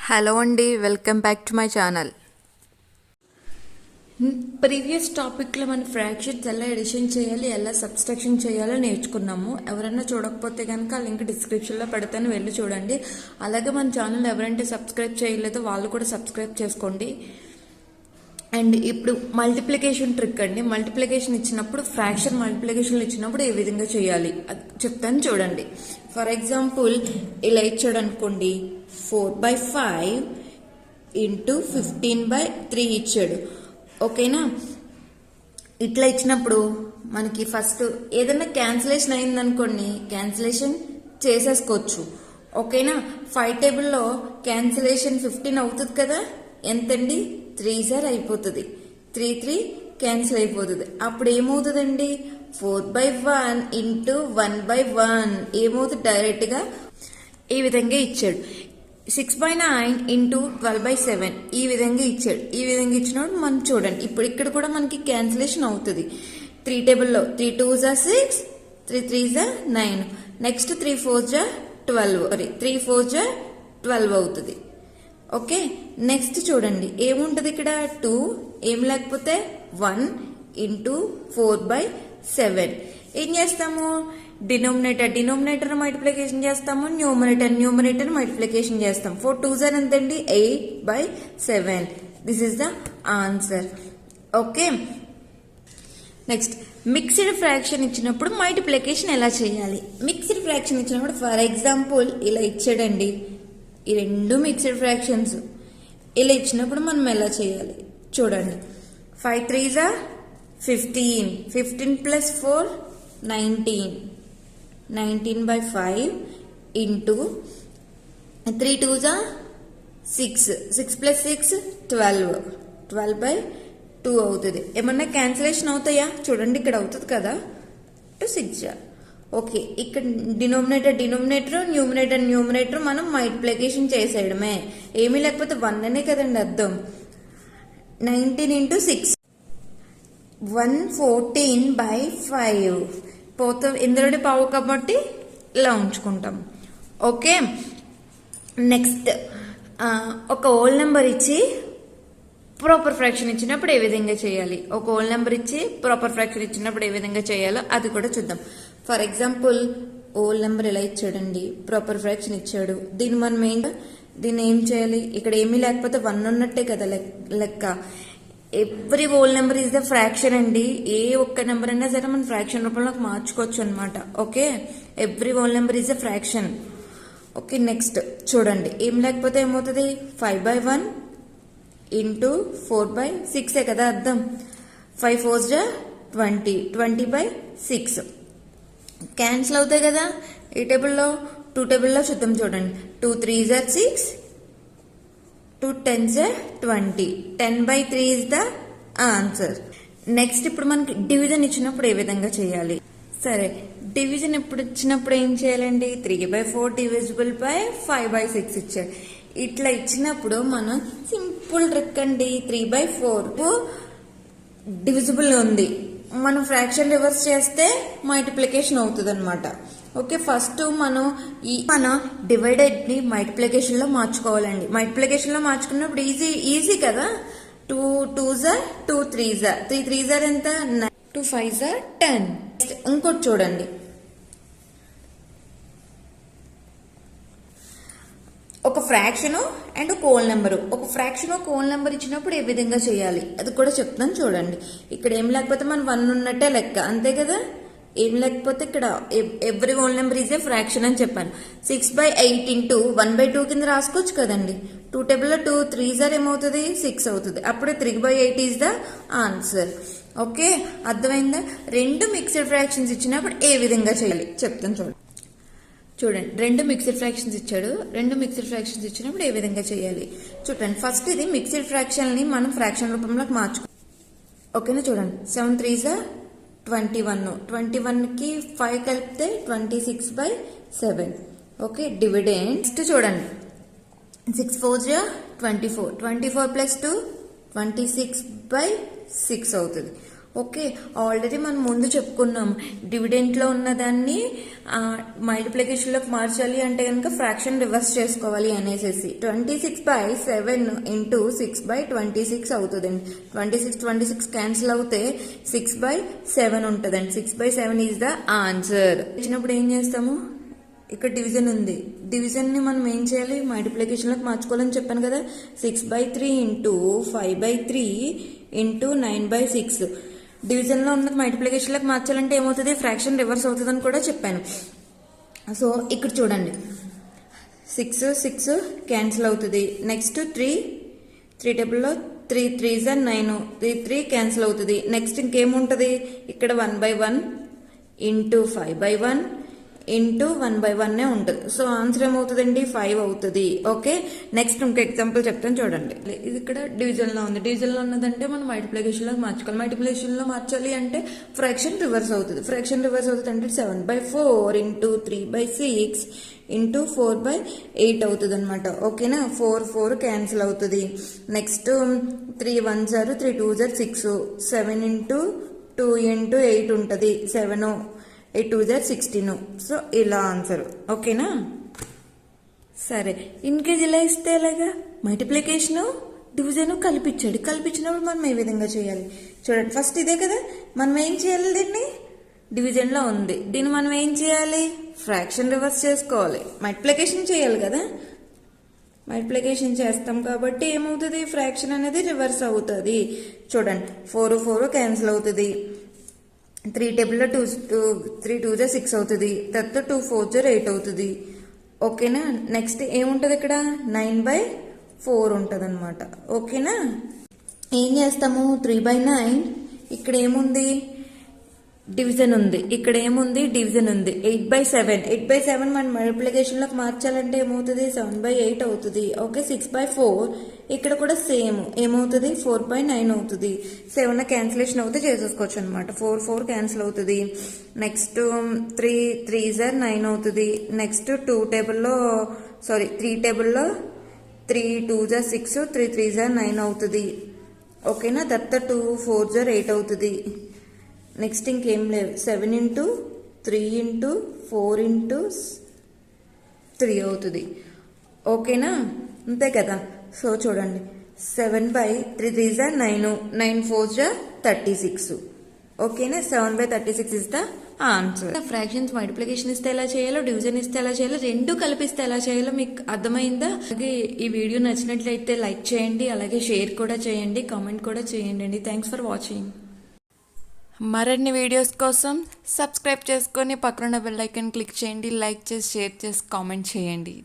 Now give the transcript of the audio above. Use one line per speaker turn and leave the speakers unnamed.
Hello అండి, welcome back to my channel. Previous టాపిక్లో మన ఫ్రాక్షన్స్ ఎలా ఎడిషన్ చేయాలి, ఎలా సబ్స్ట్రాక్షన్ చేయాలో నేర్చుకున్నాము. ఎవరైనా చూడకపోతే కనుక ఆ లింక్ డిస్క్రిప్షన్లో పెడతాను, వెళ్ళి చూడండి. అలాగే మన ఛానల్ ఎవరైతే సబ్స్క్రైబ్ చేయలేదో వాళ్ళు కూడా సబ్స్క్రైబ్ చేసుకోండి. అండ్ ఇప్పుడు మల్టిప్లికేషన్ ట్రిక్ అండి. మల్టిప్లికేషన్ ఇచ్చినప్పుడు, ఫ్రాక్షన్ మల్టిప్లికేషన్ ఇచ్చినప్పుడు ఏ విధంగా చేయాలి చెప్తాను చూడండి. ఫర్ ఎగ్జాంపుల్ ఇలా ఇచ్చాడు అనుకోండి, 4/5 ఇంటూ 15/3 ఇచ్చాడు. ఓకేనా? ఇట్లా ఇచ్చినప్పుడు మనకి ఫస్ట్ ఏదైనా క్యాన్సిలేషన్ అయిందనుకోండి, క్యాన్సిలేషన్ చేసేసుకోవచ్చు. ఓకేనా? 5 టేబుల్లో క్యాన్సిలేషన్ 15 అవుతుంది కదా, ఎంతండి? 3 అయిపోతుంది. 3 క్యాన్సిల్ అయిపోతుంది. అప్పుడు ఏమవుతుందండి? 4/1 ఇంటూ 1/1 ఏమవుతుంది? డైరెక్ట్గా ఈ విధంగా ఇచ్చాడు. 6/9 ఇంటూ 12/7 ఈ విధంగా ఇచ్చాడు. ఈ విధంగా ఇచ్చినప్పుడు మనం చూడండి, ఇప్పుడు ఇక్కడ కూడా మనకి క్యాన్సిలేషన్ అవుతుంది. 3 టేబుల్లో 3 2s 6, 3 3s 9, next 3 4s 12, 3 4s 12 అవుతుంది. ఓకే, నెక్స్ట్ చూడండి ఏముంటది ఇక్కడ? 2 ఏం లేకపోతే 1 ఇంటూ 4/7. ఏం చేస్తాము? డినోమినేటర్ మల్టిప్లికేషన్ చేస్తాము, న్యూమరేటర్ మల్టిప్లికేషన్ చేస్తాం. 4 2s ఎంతండి? 8/7. This is the answer. Okay, next mixed fraction ఇచ్చినప్పుడు మల్టిప్లికేషన్ ఎలా చేయాలి? మిక్స్డ్ ఫ్రాక్షన్ ఇచ్చినప్పుడు ఫర్ ఎగ్జాంపుల్ ఇలా ఇచ్చాడండి, ఈ రెండు మిక్స్డ్ ఫ్రాక్షన్స్ ఇలా ఇచ్చినప్పుడు మనం ఎలా చేయాలి చూడండి. 5 3s 15, 15 + 4 19, 19/5 ఇంటూ 3 2s 6, 6 + 6 12, 12/2 అవుతుంది. ఏమన్నా క్యాన్సిలేషన్ అవుతాయా? చూడండి, ఇక్కడ అవుతుంది కదా, 6. ఓకే, ఇక్కడ డినోమినేటర్ న్యూమరేటర్ మనం మల్టిప్లికేషన్ చేసేయడమే. ఏమీ లేకపోతే 1 అనే కదండి అర్థం. 19 ఇంటూ 6 114/5 పోతే ఇందులోని పావు కాబట్టి ఇలా ఉంచుకుంటాం. ఓకే, నెక్స్ట్ ఒక హోల్ నెంబర్ ఇచ్చి ప్రాపర్ ఫ్రాక్షన్ ఇచ్చినప్పుడు ఏ విధంగా చేయాలి, ఒక హోల్ నెంబర్ ఇచ్చి ప్రాపర్ ఫ్రాక్షన్ ఇచ్చినప్పుడు ఏ విధంగా చేయాలో అది కూడా చూద్దాం. ఫర్ ఎగ్జాంపుల్ హోల్ నెంబర్ ఎలా ఇచ్చాడండి, ప్రాపర్ ఫ్రాక్షన్ ఇచ్చాడు. దీన్ని ఏం చేయాలి? ఇక్కడ ఏమీ లేకపోతే 1 ఉన్నట్టే కదా లెక్క. Every whole number is the fraction అండి. ఏ ఒక్క నెంబర్ అయినా సరే మనం ఫ్రాక్షన్ రూపంలోకి మార్చుకోవచ్చు అనమాట. Okay, every whole number is the fraction. Okay, next చూడండి, ఏం లేకపోతే ఏమవుతుంది? 5/1 ఇంటూ 4/6 కదా అర్థం. 5 4s 20, 20/6 క్యాన్సిల్ అవుతాయి కదా. ఈ టేబుల్లో 2 టేబుల్లో చూద్దాం చూడండి. 2 3s 6, 2 10s 20, 10/3 is the answer. Next ఇప్పుడు మనకి డివిజన్ ఇచ్చినప్పుడు ఏ విధంగా చేయాలి? సరే, డివిజన్ ఇప్పుడు ఇచ్చినప్పుడు ఏం చేయాలండి? 3/4 డివిజిబుల్ బై 5/6 ఇచ్చాడు. ఇట్లా ఇచ్చినప్పుడు మనం సింపుల్ ట్రిక్ అండి. 3/4 డివిజిబుల్ ఉంది, మనం ఫ్రాక్షన్ రివర్స్ చేస్తే మల్టిప్లికేషన్ అవుతుంది అనమాట. ఓకే, ఫస్ట్ మన డివైడెడ్ ని మల్టిప్లికేషన్ లో మార్చుకోవాలండి. మల్టిప్లికేషన్ లో మార్చుకున్నప్పుడు ఈజీ కదా. 2 2s 2 3s 3 3s ఎంత? 2 5s 10. ఇంకోటి చూడండి, ఒక ఫ్రాక్షన్ అండ్ ఒక హోల్ నెంబర్. ఒక ఫ్రాక్షన్ ఒక హోల్ నెంబర్ ఇచ్చినప్పుడు ఏ విధంగా చేయాలి అది కూడా చెప్తాను చూడండి. ఇక్కడ ఏం లేకపోతే మనం 1 ఉన్నట్టే లెక్క, అంతే కదా. ఏం లేకపోతే ఇక్కడ every whole number is a fraction అని చెప్పాను. 6/8 ఇంటూ 1/2 కింద రాసుకోవచ్చు కదండి. 2 టేబుల్లో 2 3s ఏమవుతుంది? 6 అవుతుంది. అప్పుడే 3/8 ఈజ్ ద ఆన్సర్. ఓకే, అర్థమైందా? రెండు మిక్స్డ్ ఫ్రాక్షన్స్ ఇచ్చినప్పుడు ఏ విధంగా చేయాలి చెప్తాను చూడండి. రెండు మిక్స్డ్ ఫ్రాక్షన్స్ ఇచ్చాడు. రెండు మిక్స్డ్ ఫ్రాక్షన్స్ ఇచ్చినప్పుడు ఏ విధంగా చేయాలి చూడండి. ఫస్ట్ ఇది మిక్స్డ్ ఫ్రాక్షన్ ని మనం ఫ్రాక్షన్ రూపంలోకి మార్చుకో. ఓకేనా? చూడండి, 7 3s 21, 21 కి 5 కలిపితే 26/7. Okay, dividend. నెక్స్ట్ చూడండి, 6 4s 24, 24 + 2 26/6 అవుతుంది. ఓకే, ఆల్రెడీ మనం ముందు చెప్పుకున్నాం డివిడెంట్లో ఉన్నదాన్ని మల్టిప్లికేషన్లోకి మార్చాలి అంటే కనుక ఫ్రాక్షన్ రివర్స్ చేసుకోవాలి అనేసి 26/7 ఇంటూ 6/26 అవుతుందండి. 26 క్యాన్సిల్ అవుతే 6/7 ఉంటుందండి. 6/7 ఈజ్ ద ఆన్సర్. వచ్చినప్పుడు ఏం చేస్తాము, ఇక్కడ డివిజన్ ఉంది, డివిజన్ని మనం ఏం చేయాలి, మల్టిప్లికేషన్లోకి మార్చుకోవాలని చెప్పాను కదా. 6/3 ఇంటూ 5/3 ఇంటూ 9/6 డివిజన్లో ఉన్నది మల్టిప్లికేషన్లోకి మార్చాలంటే ఏమవుతుంది, ఫ్రాక్షన్ రివర్స్ అవుతుందని కూడా చెప్పాను. సో ఇక్కడ చూడండి, 6 క్యాన్సిల్ అవుతుంది. నెక్స్ట్ 3 టేబుల్లో 3 3s 9, 3 క్యాన్సిల్ అవుతుంది. నెక్స్ట్ ఇంకేముంటుంది, ఇక్కడ 1/1 ఇంటూ 5/1 ఇంటూ 1/1 ఉంటుంది. సో ఆన్సర్ ఏమవుతుందండి, 5 అవుతుంది. ఓకే, నెక్స్ట్ ఇంకో ఎగ్జాంపుల్ చెప్తాను చూడండి. ఇది ఇక్కడ డివిజన్లో ఉంది, డివిజన్లో ఉన్నదంటే మనం మల్టిప్లికేషన్లో మార్చుకోవాలి. మల్టిప్లికేషన్లో మార్చాలి అంటే ఫ్రాక్షన్ రివర్స్ అవుతుంది. ఫ్రాక్షన్ రివర్స్ అవుతుంది అంటే 7/4 ఇంటూ 3/6 ఇంటూ 4/8 అవుతుంది అనమాట. ఓకేనా, 4 క్యాన్సిల్ అవుతుంది. Next 3 1s 3 2s 6, 7 into 2 into 8 ఉంటుంది, 7 8 2s 16. సో ఇలా ఆన్సర్. ఓకేనా, సరే. ఇన్ కేజ్ ఇలా ఇస్తే ఎలాగా, మల్టిప్లికేషను డివిజన్ కల్పించినప్పుడు మనం ఏ విధంగా చేయాలి చూడండి. ఫస్ట్ ఇదే కదా, మనం ఏం చేయాలి, దీన్ని డివిజన్లో ఉంది, దీన్ని మనం ఏం చేయాలి, ఫ్రాక్షన్ రివర్స్ చేసుకోవాలి. మల్టిప్లికేషన్ చేయాలి కదా, మల్టిప్లికేషన్ చేస్తాం కాబట్టి ఏమవుతుంది, ఫ్రాక్షన్ అనేది రివర్స్ అవుతుంది. చూడండి, 4 క్యాన్సిల్ అవుతుంది. 3 టేబుల్లో 3 2s 6 అవుతుంది. తర్వాత 2 4s 8 అవుతుంది. ఓకేనా, నెక్స్ట్ ఏముంటుంది, ఇక్కడ 9/4 ఉంటుంది అనమాట. ఓకేనా, ఏం చేస్తాము, 3/9 ఇక్కడ ఏముంది, డివిజన్ ఉంది, ఇక్కడ ఏముంది, డివిజన్ ఉంది. 8/7 మనం మల్టిప్లికేషన్లోకి మార్చాలంటే ఏమవుతుంది, 7/8 అవుతుంది. ఓకే, 6/4 ఇక్కడ కూడా సేమ్ ఏమవుతుంది, 4/9 అవుతుంది. 7 క్యాన్సిలేషన్ అవుతే చేసేసుకోవచ్చు అనమాట. 4 క్యాన్సిల్ అవుతుంది. నెక్స్ట్ 3 3s 9 అవుతుంది. నెక్స్ట్ 3 టేబుల్లో 3 2s 6, 3 3s 9 అవుతుంది. ఓకేనా, తర్వాత 2 4s 8 అవుతుంది. నెక్స్ట్ ఇంకేం లేవు, 7 ఇంటూ 3 ఇంటూ 4 ఇంటూ 3 అవుతుంది. ఓకేనా, అంతే కదా. సో చూడండి, 7/3 3s 9, 9 4s 36. ఓకేనా, 7/36 is the answer. Fractions multiplication ఇస్తే ఎలా చేయాలో, డివిజన్ ఇస్తే ఎలా చేయాలో, రెండు కలిపిస్తే ఎలా చేయాలో మీకు అర్థమైందా? అలాగే ఈ వీడియో నచ్చినట్లయితే లైక్ చేయండి, అలాగే షేర్ కూడా చేయండి, కామెంట్ కూడా చేయండి. Thanks for watching. మరిన్ని వీడియోస్ కోసం సబ్స్క్రైబ్ చేసుకొని పక్కన బెల్ ఐకాన్ క్లిక్ చేయండి, లైక్ చేసి షేర్ చేసి కామెంట్ చేయండి.